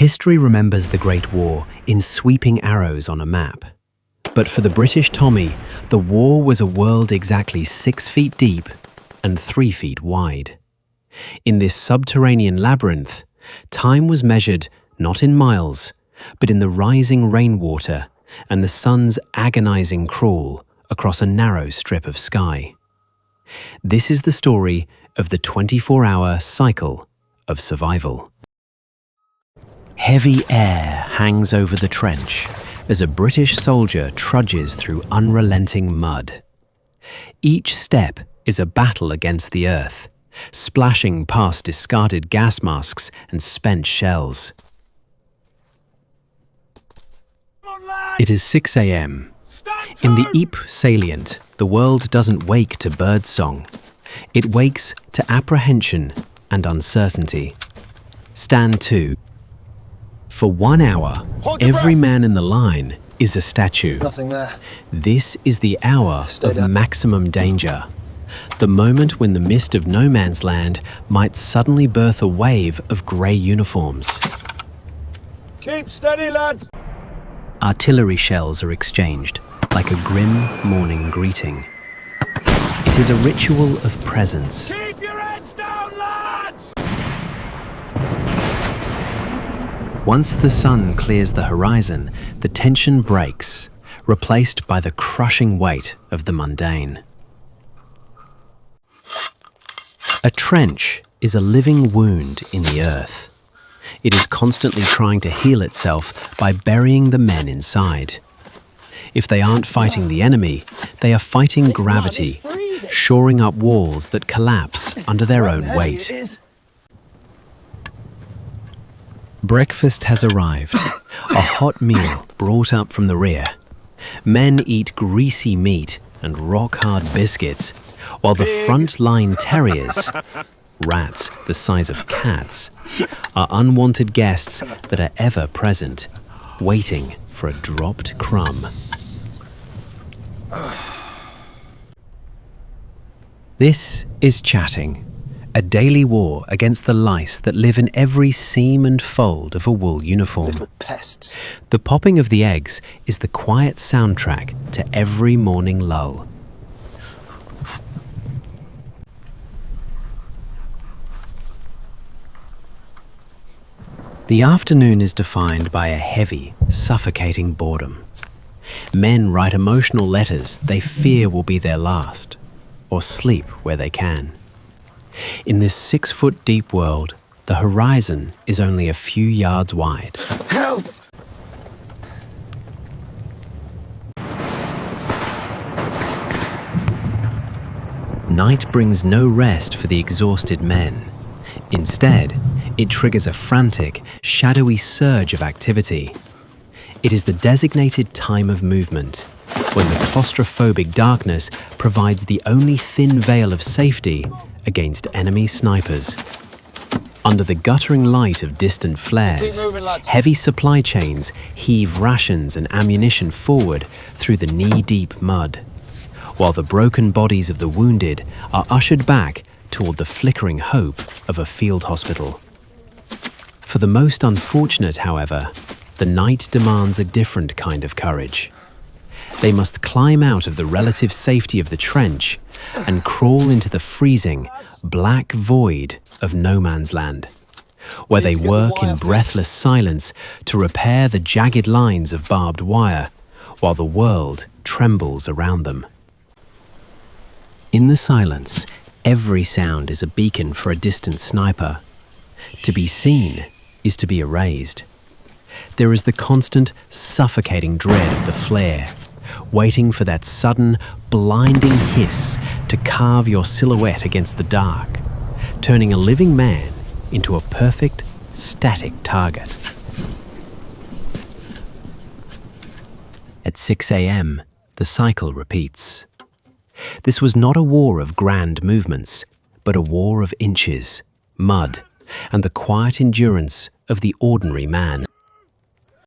History remembers the Great War in sweeping arrows on a map. But for the British Tommy, the war was a world exactly 6 feet deep and 3 feet wide. In this subterranean labyrinth, time was measured not in miles, but in the rising rainwater and the sun's agonizing crawl across a narrow strip of sky. This is the story of the 24-hour cycle of survival. Heavy air hangs over the trench as a British soldier trudges through unrelenting mud. Each step is a battle against the earth, splashing past discarded gas masks and spent shells. It is 6 a.m. In the Ypres salient, the world doesn't wake to birdsong. It wakes to apprehension and uncertainty. Stand 2. For 1 hour, every man in the line is a statue. Nothing there. This is the hour of maximum danger. The moment when the mist of no man's land might suddenly birth a wave of grey uniforms. Keep steady, lads! Artillery shells are exchanged, like a grim morning greeting. It is a ritual of presence. Keep your heads down, lads! Once the sun clears the horizon, the tension breaks, replaced by the crushing weight of the mundane. A trench is a living wound in the earth. It is constantly trying to heal itself by burying the men inside. If they aren't fighting the enemy, they are fighting gravity, shoring up walls that collapse under their own weight. Breakfast has arrived, a hot meal brought up from the rear. Men eat greasy meat and rock-hard biscuits, while the front-line terriers, rats the size of cats, are unwanted guests that are ever present, waiting for a dropped crumb. This is Chatting, a daily war against the lice that live in every seam and fold of a wool uniform. Little pests. The popping of the eggs is the quiet soundtrack to every morning lull. The afternoon is defined by a heavy, suffocating boredom. Men write emotional letters they fear will be their last, or sleep where they can. In this 6-foot-deep world, the horizon is only a few yards wide. Help! Night brings no rest for the exhausted men. Instead, it triggers a frantic, shadowy surge of activity. It is the designated time of movement, when the claustrophobic darkness provides the only thin veil of safety against enemy snipers. Under the guttering light of distant flares, heavy supply chains heave rations and ammunition forward through the knee-deep mud, while the broken bodies of the wounded are ushered back toward the flickering hope of a field hospital. For the most unfortunate, however, the night demands a different kind of courage. They must climb out of the relative safety of the trench and crawl into the freezing, black void of no man's land, where they work in breathless silence to repair the jagged lines of barbed wire, while the world trembles around them. In the silence, every sound is a beacon for a distant sniper. To be seen is to be erased. There is the constant, suffocating dread of the flare, waiting for that sudden, blinding hiss to carve your silhouette against the dark, turning a living man into a perfect, static target. At 6 a.m., the cycle repeats. This was not a war of grand movements, but a war of inches, mud, and the quiet endurance of the ordinary man.